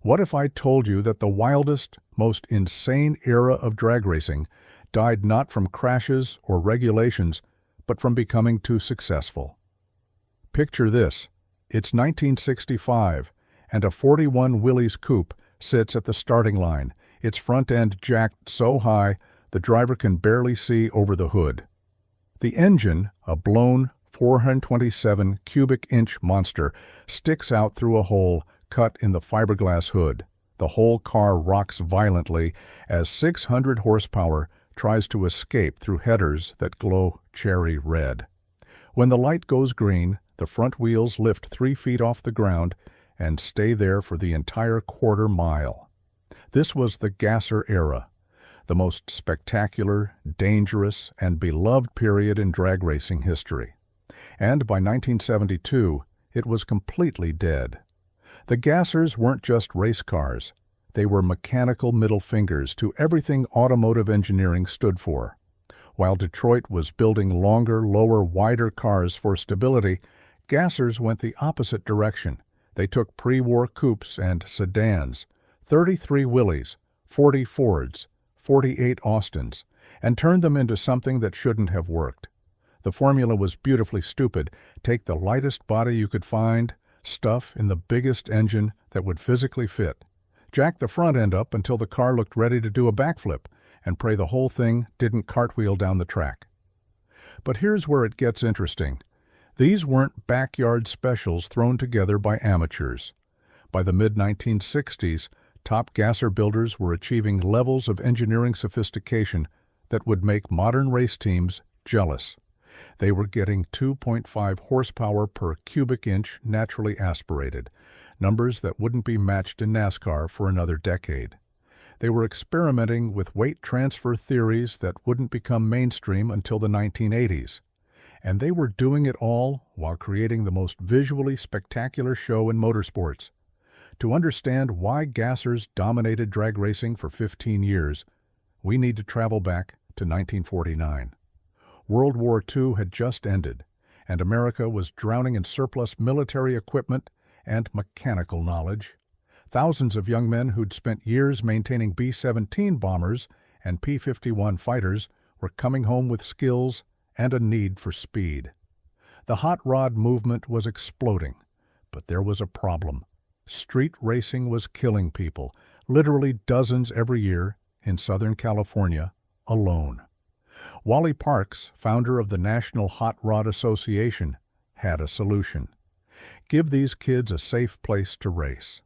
What if I told you that the wildest, most insane era of drag racing died not from crashes or regulations, but from becoming too successful? Picture this. It's 1965, and a 41 Willys coupe sits at the starting line, its front end jacked so high the driver can barely see over the hood. The engine, a blown 427 cubic inch monster, sticks out through a hole cut in the fiberglass hood. The whole car rocks violently as 600 horsepower tries to escape through headers that glow cherry red. When the light goes green, the front wheels lift 3 feet off the ground and stay there for the entire quarter mile. This was the gasser era, the most spectacular, dangerous, and beloved period in drag racing history. And by 1972, it was completely dead. The gassers weren't just race cars. They were mechanical middle fingers to everything automotive engineering stood for. While Detroit was building longer, lower, wider cars for stability, gassers went the opposite direction. They took pre-war coupes and sedans, 33 Willys, 40 Fords, 48 Austins, and turned them into something that shouldn't have worked. The formula was beautifully stupid. Take the lightest body you could find, stuff in the biggest engine that would physically fit. Jack the front end up until the car looked ready to do a backflip, and pray the whole thing didn't cartwheel down the track. But here's where it gets interesting. These weren't backyard specials thrown together by amateurs. By the mid-1960s, top gasser builders were achieving levels of engineering sophistication that would make modern race teams jealous. They were getting 2.5 horsepower per cubic inch naturally aspirated, numbers that wouldn't be matched in NASCAR for another decade. They were experimenting with weight transfer theories that wouldn't become mainstream until the 1980s. And they were doing it all while creating the most visually spectacular show in motorsports. To understand why gassers dominated drag racing for 15 years, we need to travel back to 1949. World War II had just ended, and America was drowning in surplus military equipment and mechanical knowledge. Thousands of young men who'd spent years maintaining B-17 bombers and P-51 fighters were coming home with skills and a need for speed. The hot rod movement was exploding, but there was a problem. Street racing was killing people, literally dozens every year, in Southern California alone. Wally Parks, founder of the National Hot Rod Association, had a solution. Give these kids a safe place to race.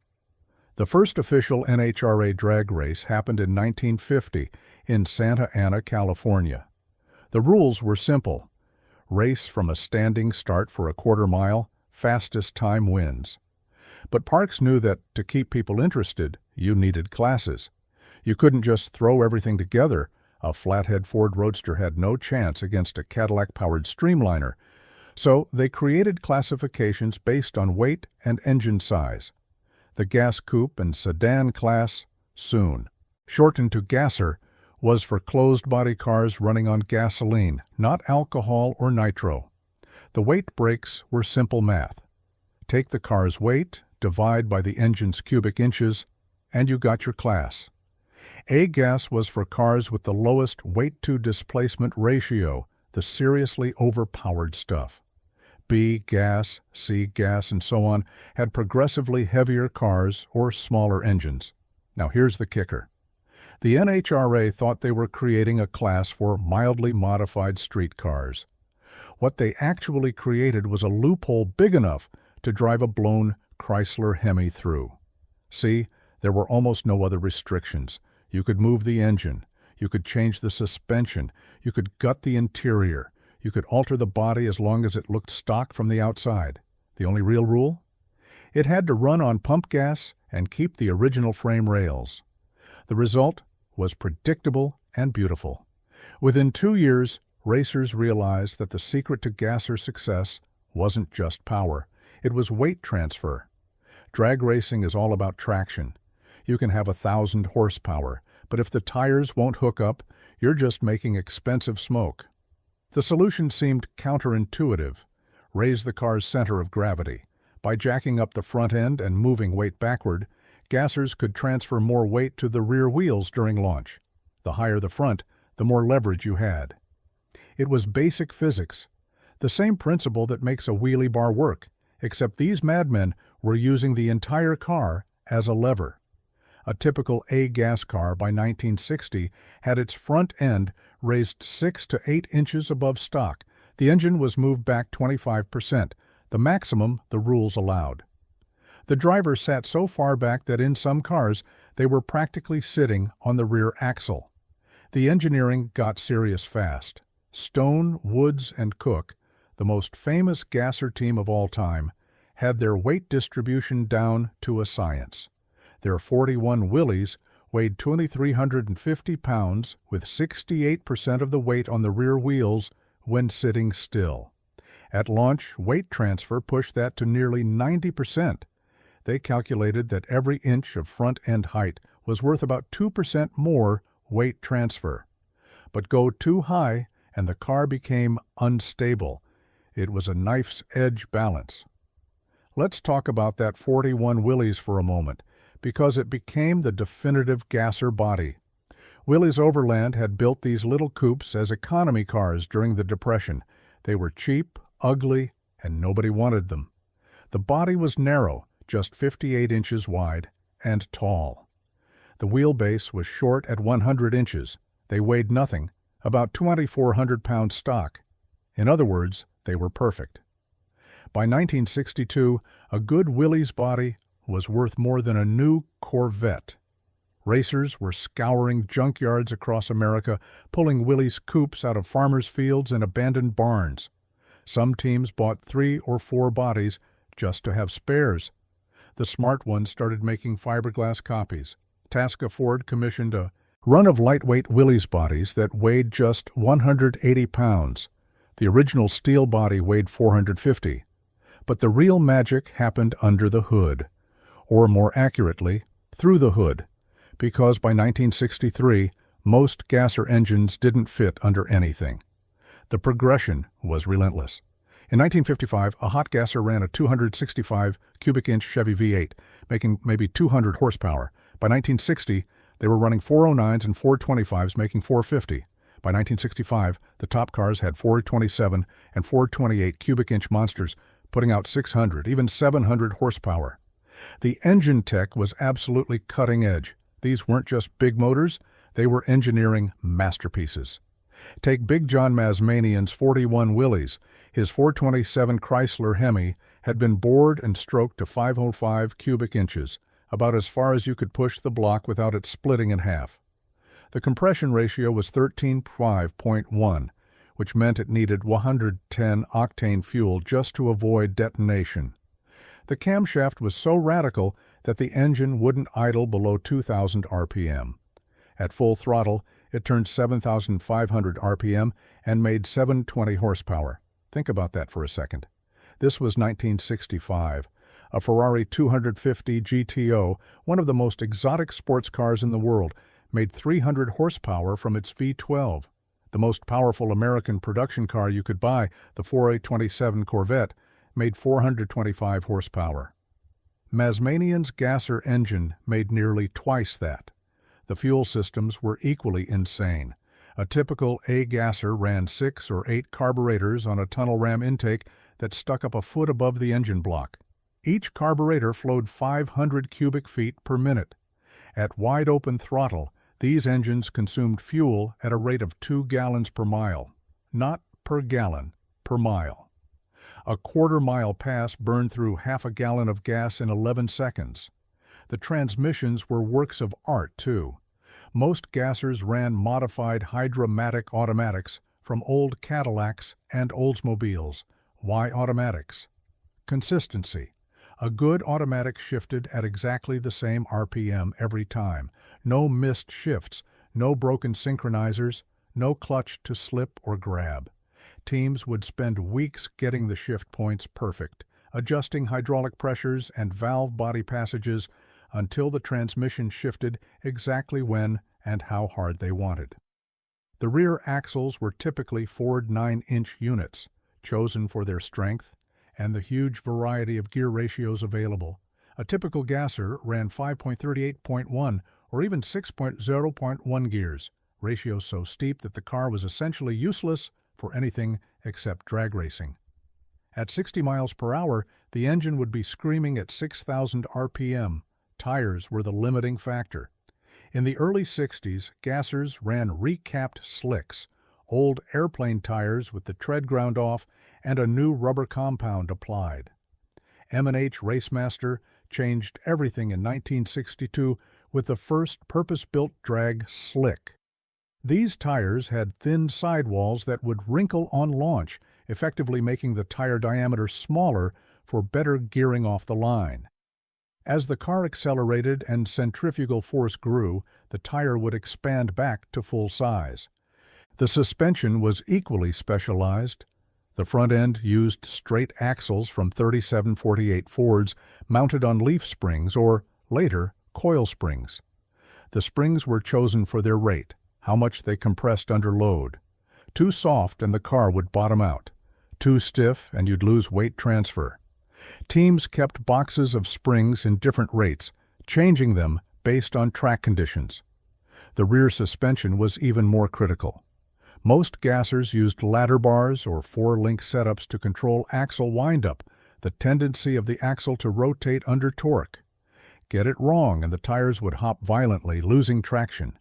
The first official NHRA drag race happened in 1950 in Santa Ana, California. The rules were simple. Race from a standing start for a quarter mile, fastest time wins. But Parks knew that to keep people interested, you needed classes. You couldn't just throw everything together. A flathead Ford Roadster had no chance against a Cadillac-powered Streamliner. So they created classifications based on weight and engine size. The gas coupe and sedan class, soon shortened to gasser, was for closed-body cars running on gasoline, not alcohol or nitro. The weight breaks were simple math. Take the car's weight, divide by the engine's cubic inches, and you got your class. A-gas was for cars with the lowest weight-to-displacement ratio, the seriously overpowered stuff. B-gas, C-gas, and so on had progressively heavier cars or smaller engines. Now here's the kicker. The NHRA thought they were creating a class for mildly modified street cars. What they actually created was a loophole big enough to drive a blown Chrysler Hemi through. See, there were almost no other restrictions. You could move the engine. You could change the suspension. You could gut the interior. You could alter the body as long as it looked stock from the outside. The only real rule? It had to run on pump gas and keep the original frame rails. The result was predictable and beautiful. Within 2 years, racers realized that the secret to gasser success wasn't just power. It was weight transfer. Drag racing is all about traction. You can have 1,000 horsepower, but if the tires won't hook up, you're just making expensive smoke. The solution seemed counterintuitive. Raise the car's center of gravity. By jacking up the front end and moving weight backward, gassers could transfer more weight to the rear wheels during launch. The higher the front, the more leverage you had. It was basic physics, the same principle that makes a wheelie bar work, except these madmen were using the entire car as a lever. A typical A gas car by 1960 had its front end raised 6 to 8 inches above stock. The engine was moved back 25%, the maximum the rules allowed. The driver sat so far back that in some cars they were practically sitting on the rear axle. The engineering got serious fast. Stone, Woods, and Cook, the most famous gasser team of all time, had their weight distribution down to a science. Their 41 Willys weighed 2,350 pounds with 68% of the weight on the rear wheels when sitting still. At launch, weight transfer pushed that to nearly 90%. They calculated that every inch of front-end height was worth about 2% more weight transfer. But go too high and the car became unstable. It was a knife's edge balance. Let's talk about that 41 Willys for a moment, because it became the definitive gasser body. Willys Overland had built these little coupes as economy cars during the Depression. They were cheap, ugly, and nobody wanted them. The body was narrow, just 58 inches wide, and tall. The wheelbase was short at 100 inches. They weighed nothing, about 2,400 pounds stock. In other words, they were perfect. By 1962, a good Willys body was worth more than a new Corvette. Racers were scouring junkyards across America, pulling Willys coupes out of farmers' fields and abandoned barns. Some teams bought 3 or 4 bodies just to have spares. The smart ones started making fiberglass copies. Tasca Ford commissioned a run of lightweight Willys bodies that weighed just 180 pounds. The original steel body weighed 450. But the real magic happened under the hood, or more accurately, through the hood, because by 1963, most gasser engines didn't fit under anything. The progression was relentless. In 1955, a hot gasser ran a 265 cubic inch Chevy V8, making maybe 200 horsepower. By 1960, they were running 409s and 425s, making 450. By 1965, the top cars had 427 and 428 cubic inch monsters, putting out 600, even 700 horsepower. The engine tech was absolutely cutting edge. These weren't just big motors, they were engineering masterpieces. Take Big John Mazmanian's 41 Willys. His 427 Chrysler Hemi had been bored and stroked to 505 cubic inches, about as far as you could push the block without it splitting in half. The compression ratio was 13.5.1, which meant it needed 110 octane fuel just to avoid detonation. The camshaft was so radical that the engine wouldn't idle below 2,000 RPM. At full throttle, it turned 7,500 RPM and made 720 horsepower. Think about that for a second. This was 1965. A Ferrari 250 GTO, one of the most exotic sports cars in the world, made 300 horsepower from its V12. The most powerful American production car you could buy, the 427 Corvette, made 425 horsepower. Mazmanian's gasser engine made nearly twice that. The fuel systems were equally insane. A typical A gasser ran 6 or 8 carburetors on a tunnel ram intake that stuck up a foot above the engine block. Each carburetor flowed 500 cubic feet per minute. At wide-open throttle, these engines consumed fuel at a rate of 2 gallons per mile. Not per gallon, per mile. A quarter-mile pass burned through half a gallon of gas in 11 seconds. The transmissions were works of art, too. Most gassers ran modified Hydra-matic automatics from old Cadillacs and Oldsmobiles. Why automatics? Consistency. A good automatic shifted at exactly the same RPM every time. No missed shifts, no broken synchronizers, no clutch to slip or grab. Teams would spend weeks getting the shift points perfect, adjusting hydraulic pressures and valve body passages until the transmission shifted exactly when and how hard they wanted. The rear axles were typically Ford 9-inch units, chosen for their strength and the huge variety of gear ratios available. A typical gasser ran 5.38.1 or even 6.0.1 gears, ratios so steep that the car was essentially useless for anything except drag racing. At 60 miles per hour, the engine would be screaming at 6,000 RPM. Tires were the limiting factor. In the early 60s, gassers ran recapped slicks, old airplane tires with the tread ground off and a new rubber compound applied. M&H Racemaster changed everything in 1962 with the first purpose-built drag slick. These tires had thin sidewalls that would wrinkle on launch, effectively making the tire diameter smaller for better gearing off the line. As the car accelerated and centrifugal force grew, the tire would expand back to full size. The suspension was equally specialized. The front end used straight axles from 3748 Fords mounted on leaf springs or, later, coil springs. The springs were chosen for their rate, how much they compressed under load. Too soft and the car would bottom out. Too stiff and you'd lose weight transfer. Teams kept boxes of springs in different rates, changing them based on track conditions. The rear suspension was even more critical. Most gassers used ladder bars or four-link setups to control axle windup, the tendency of the axle to rotate under torque. Get it wrong and the tires would hop violently, losing traction.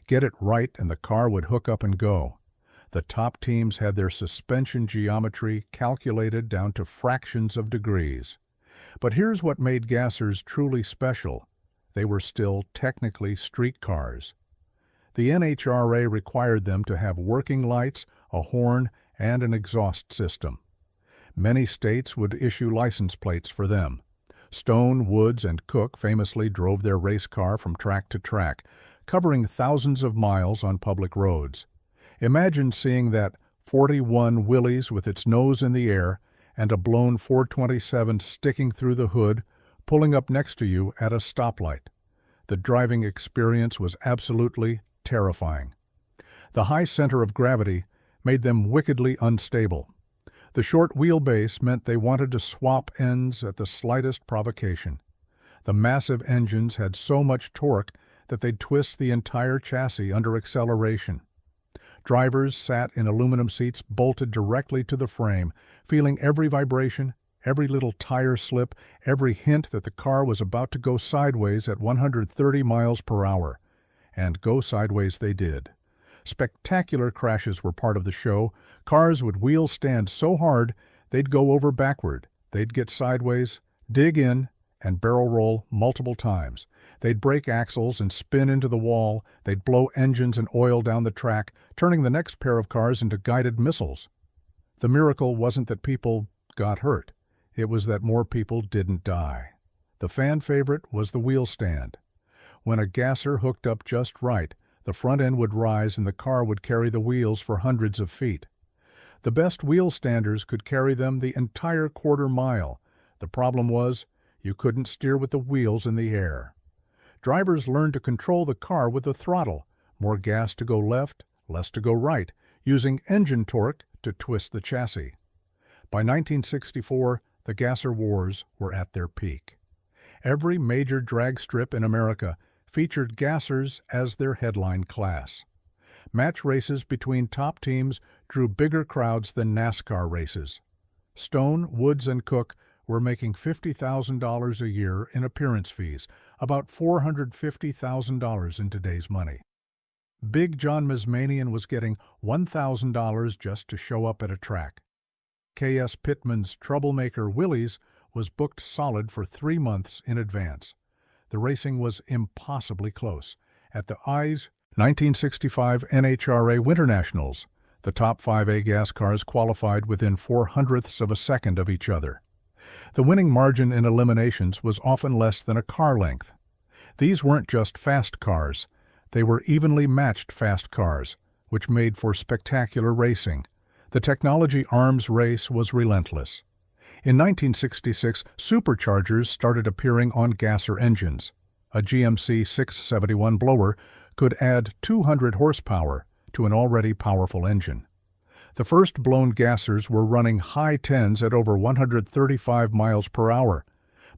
Get it right and the car would hook up and go. The top teams had their suspension geometry calculated down to fractions of degrees. But here's what made gassers truly special. They were still technically street cars. The NHRA required them to have working lights, a horn, and an exhaust system. Many states would issue license plates for them. Stone, Woods, and Cook famously drove their race car from track to track, covering thousands of miles on public roads. Imagine seeing that 41 Willys with its nose in the air and a blown 427 sticking through the hood, pulling up next to you at a stoplight. The driving experience was absolutely terrifying. The high center of gravity made them wickedly unstable. The short wheelbase meant they wanted to swap ends at the slightest provocation. The massive engines had so much torque that they'd twist the entire chassis under acceleration. Drivers sat in aluminum seats bolted directly to the frame, feeling every vibration, every little tire slip, every hint that the car was about to go sideways at 130 miles per hour. And go sideways they did. Spectacular crashes were part of the show. Cars would wheel stand so hard they'd go over backward. They'd get sideways, dig in, and barrel roll multiple times. They'd break axles and spin into the wall. They'd blow engines and oil down the track, turning the next pair of cars into guided missiles. The miracle wasn't that people got hurt. It was that more people didn't die. The fan favorite was the wheel stand. When a gasser hooked up just right, the front end would rise and the car would carry the wheels for hundreds of feet. The best wheel standers could carry them the entire quarter mile. The problem was, you couldn't steer with the wheels in the air. Drivers learned to control the car with the throttle, more gas to go left, less to go right, using engine torque to twist the chassis. By 1964, the gasser wars were at their peak. Every major drag strip in America featured gassers as their headline class. Match races between top teams drew bigger crowds than NASCAR races. Stone, Woods, and Cook were making $50,000 a year in appearance fees, about $450,000 in today's money. Big John Mizmanian was getting $1,000 just to show up at a track. K.S. Pittman's troublemaker Willys was booked solid for 3 months in advance. The racing was impossibly close. At the ICE 1965 NHRA Winter Nationals, the top 5A gas cars qualified within 0.04 of a second of each other. The winning margin in eliminations was often less than a car length. These weren't just fast cars. They were evenly matched fast cars, which made for spectacular racing. The technology arms race was relentless. In 1966, superchargers started appearing on gasser engines. A GMC 671 blower could add 200 horsepower to an already powerful engine. The first blown gassers were running high tens at over 135 miles per hour.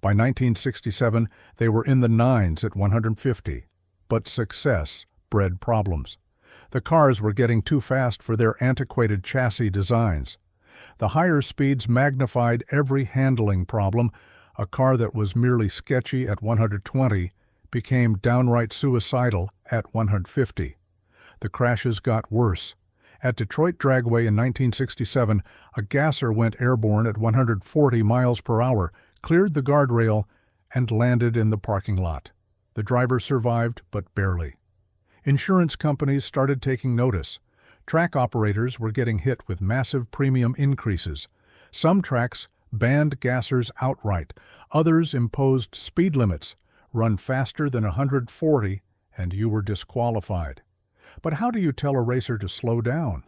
By 1967, they were in the nines at 150. But success bred problems. The cars were getting too fast for their antiquated chassis designs. The higher speeds magnified every handling problem. A car that was merely sketchy at 120 became downright suicidal at 150. The crashes got worse. At Detroit Dragway in 1967, a gasser went airborne at 140 miles per hour, cleared the guardrail, and landed in the parking lot. The driver survived, but barely. Insurance companies started taking notice. Track operators were getting hit with massive premium increases. Some tracks banned gassers outright. Others imposed speed limits. Run faster than 140 and you were disqualified. But how do you tell a racer to slow down?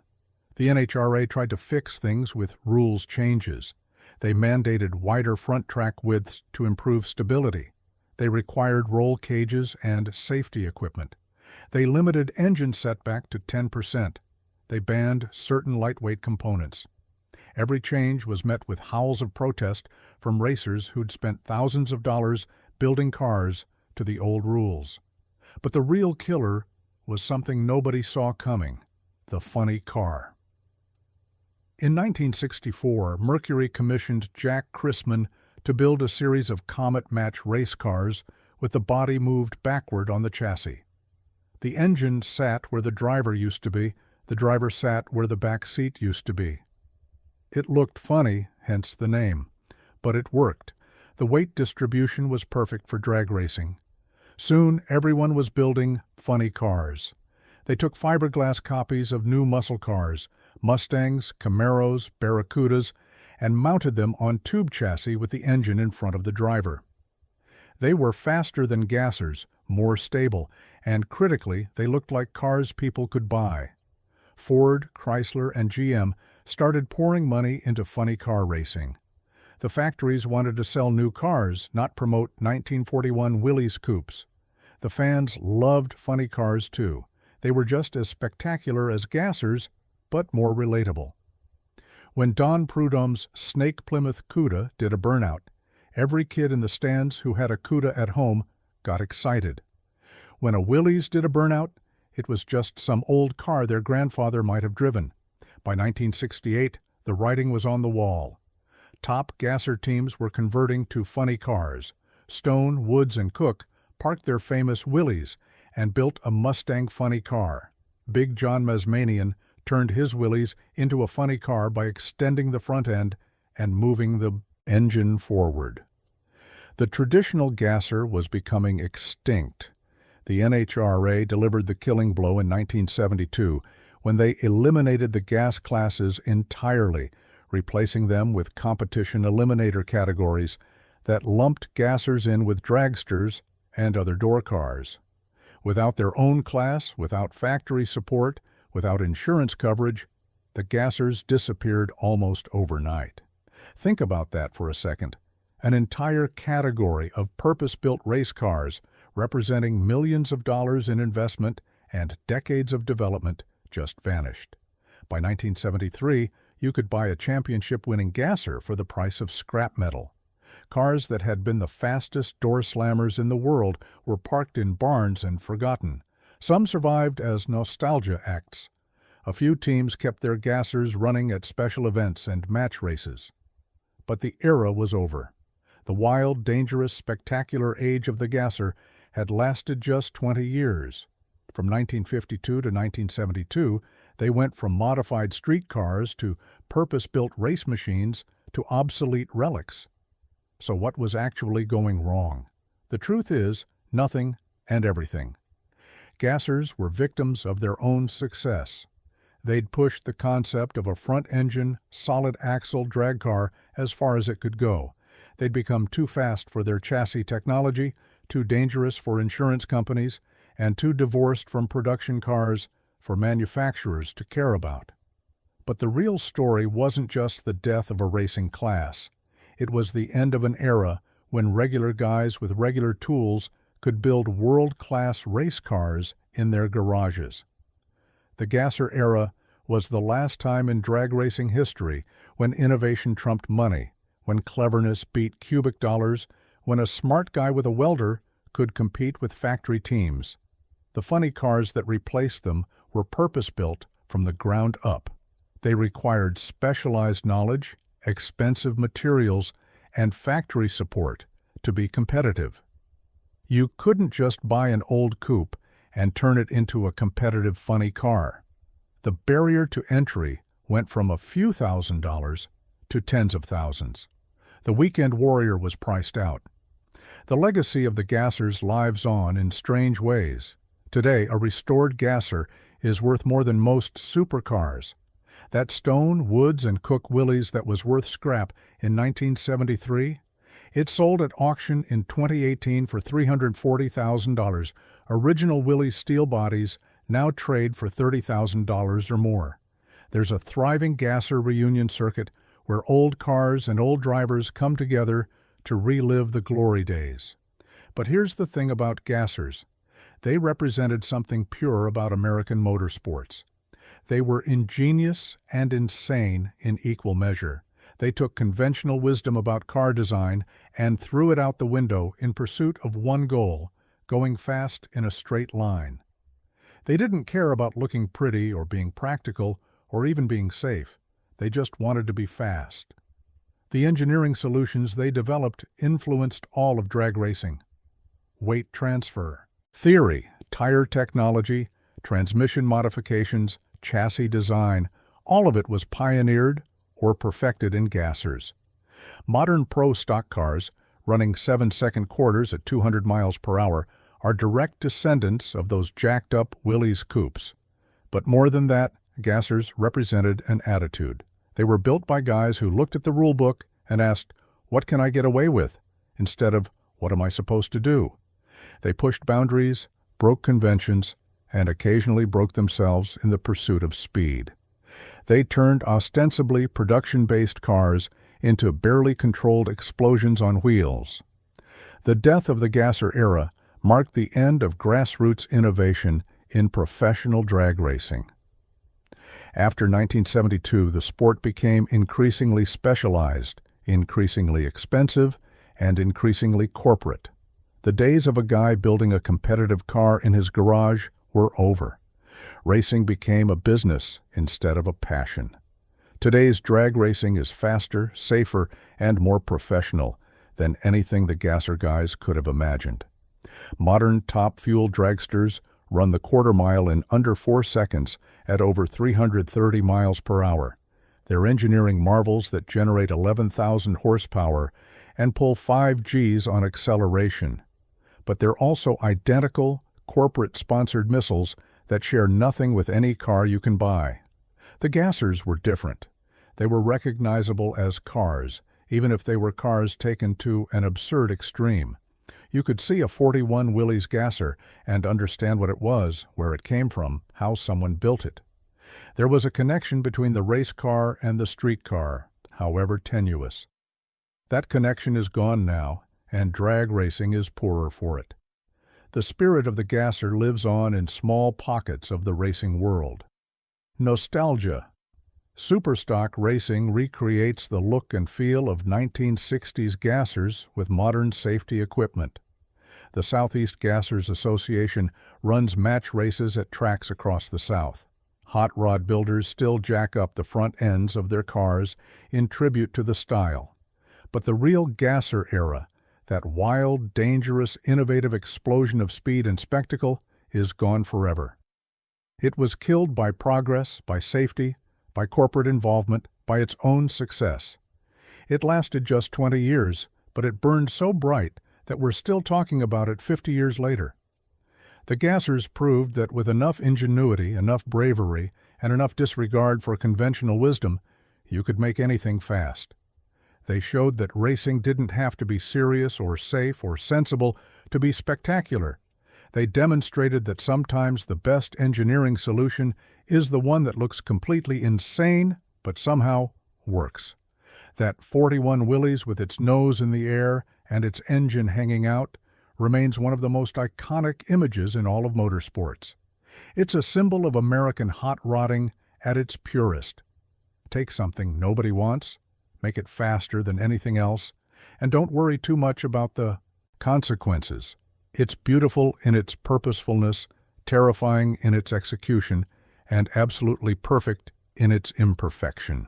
The NHRA tried to fix things with rules changes. They mandated wider front track widths to improve stability. They required roll cages and safety equipment. They limited engine setback to 10%. They banned certain lightweight components. Every change was met with howls of protest from racers who'd spent thousands of dollars building cars to the old rules. But the real killer was something nobody saw coming: the funny car. In 1964, Mercury commissioned Jack Chrisman to build a series of Comet match race cars with the body moved backward on the chassis. The engine sat where the driver used to be. The driver sat where the back seat used to be. It looked funny, hence the name. But it worked. The weight distribution was perfect for drag racing. Soon, everyone was building funny cars. They took fiberglass copies of new muscle cars, Mustangs, Camaros, Barracudas, and mounted them on tube chassis with the engine in front of the driver. They were faster than gassers, more stable, and critically, they looked like cars people could buy. Ford, Chrysler, and GM started pouring money into funny car racing. The factories wanted to sell new cars, not promote 1941 Willys coupes. The fans loved funny cars too. They were just as spectacular as gassers, but more relatable. When Don Prudhomme's Snake Plymouth Cuda did a burnout, every kid in the stands who had a Cuda at home got excited. When a Willys did a burnout, it was just some old car their grandfather might have driven. By 1968, the writing was on the wall. Top gasser teams were converting to funny cars. Stone, Woods, and Cook parked their famous Willys and built a Mustang funny car. Big John Masmanian turned his Willys into a funny car by extending the front end and moving the engine forward. The traditional gasser was becoming extinct. The NHRA delivered the killing blow in 1972 when they eliminated the gas classes entirely, replacing them with competition eliminator categories that lumped gassers in with dragsters and other door cars. Without their own class, without factory support, without insurance coverage, the gassers disappeared almost overnight. Think about that for a second. An entire category of purpose-built race cars representing millions of dollars in investment and decades of development just vanished. By 1973, you could buy a championship-winning gasser for the price of scrap metal. Cars that had been the fastest door slammers in the world were parked in barns and forgotten. Some survived as nostalgia acts. A few teams kept their gassers running at special events and match races. But the era was over. The wild, dangerous, spectacular age of the gasser had lasted just 20 years. From 1952 to 1972, they went from modified street cars to purpose-built race machines to obsolete relics. So what was actually going wrong? The truth is, nothing and everything. Gassers were victims of their own success. They'd pushed the concept of a front-engine, solid-axle drag car as far as it could go. They'd become too fast for their chassis technology, too dangerous for insurance companies, and too divorced from production cars for manufacturers to care about. But the real story wasn't just the death of a racing class. It was the end of an era when regular guys with regular tools could build world-class race cars in their garages. The gasser era was the last time in drag racing history when innovation trumped money, when cleverness beat cubic dollars, when a smart guy with a welder could compete with factory teams. The funny cars that replaced them were purpose-built from the ground up. They required specialized knowledge, expensive materials, and factory support to be competitive. You couldn't just buy an old coupe and turn it into a competitive funny car. The barrier to entry went from a few $1,000s to tens of thousands. The weekend warrior was priced out. The legacy of the gassers lives on in strange ways. Today, a restored gasser is worth more than most supercars. That stone, Woods, and Cook Willys that was worth scrap in 1973, it sold at auction in 2018 for $340,000. Original Willys steel bodies now trade for $30,000 or more. There's a thriving gasser reunion circuit where old cars and old drivers come together to relive the glory days. But here's the thing about gassers. They represented something pure about American motorsports. They were ingenious and insane in equal measure. They took conventional wisdom about car design and threw it out the window in pursuit of one goal, going fast in a straight line. They didn't care about looking pretty or being practical or even being safe. They just wanted to be fast. The engineering solutions they developed influenced all of drag racing. Weight transfer, theory, tire technology, transmission modifications, chassis design, all of it was pioneered or perfected in gassers. Modern pro stock cars, running 7-second quarters at 200 miles per hour, are direct descendants of those jacked-up Willys coupes. But more than that, gassers represented an attitude. They were built by guys who looked at the rule book and asked, "What can I get away with?" instead of, "What am I supposed to do?" They pushed boundaries, broke conventions, and occasionally broke themselves in the pursuit of speed. They turned ostensibly production-based cars into barely controlled explosions on wheels. The death of the gasser era marked the end of grassroots innovation in professional drag racing. After 1972, the sport became increasingly specialized, increasingly expensive, and increasingly corporate. The days of a guy building a competitive car in his garage were over. Racing became a business instead of a passion. Today's drag racing is faster, safer, and more professional than anything the gasser guys could have imagined. Modern top-fuel dragsters run the quarter mile in under 4 seconds at over 330 miles per hour. They're engineering marvels that generate 11,000 horsepower and pull 5 Gs on acceleration. But they're also identical, corporate-sponsored missiles that share nothing with any car you can buy. The gassers were different. They were recognizable as cars, even if they were cars taken to an absurd extreme. You could see a 41 Willys gasser and understand what it was, where it came from, how someone built it. There was a connection between the race car and the street car, however tenuous. That connection is gone now, and drag racing is poorer for it. The spirit of the gasser lives on in small pockets of the racing world. Nostalgia. Superstock racing recreates the look and feel of 1960s gassers with modern safety equipment. The Southeast Gassers Association runs match races at tracks across the South. Hot rod builders still jack up the front ends of their cars in tribute to the style. But the real gasser era, that wild, dangerous, innovative explosion of speed and spectacle, is gone forever. It was killed by progress, by safety, by corporate involvement, by its own success. It lasted just 20 years, but it burned so bright that we're still talking about it 50 years later. The gassers proved that with enough ingenuity, enough bravery, and enough disregard for conventional wisdom, you could make anything fast. They showed that racing didn't have to be serious or safe or sensible to be spectacular. They demonstrated that sometimes the best engineering solution is the one that looks completely insane but somehow works. That 41 Willys with its nose in the air and its engine hanging out remains one of the most iconic images in all of motorsports. It's a symbol of American hot rodding at its purest. Take something nobody wants, make it faster than anything else, And don't worry too much about the consequences. It's beautiful in its purposefulness, terrifying in its execution, and absolutely perfect in its imperfection.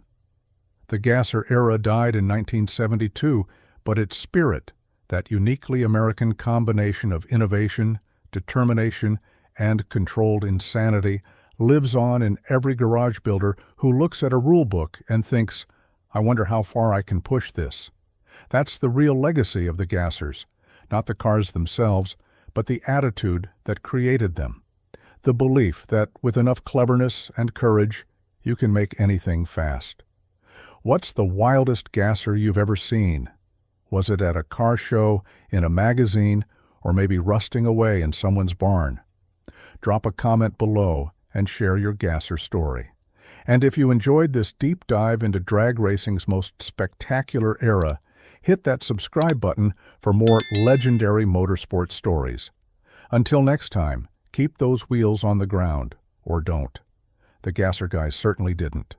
The gasser era died in 1972, but its spirit, that uniquely American combination of innovation, determination, and controlled insanity, lives on in every garage builder who looks at a rule book and thinks, "I wonder how far I can push this." That's the real legacy of the gassers, not the cars themselves, but the attitude that created them. The belief that with enough cleverness and courage, you can make anything fast. What's the wildest gasser you've ever seen? Was it at a car show, in a magazine, or maybe rusting away in someone's barn? Drop a comment below and share your gasser story. And if you enjoyed this deep dive into drag racing's most spectacular era, hit that subscribe button for more legendary motorsport stories. Until next time, keep those wheels on the ground, or don't. The gasser guys certainly didn't.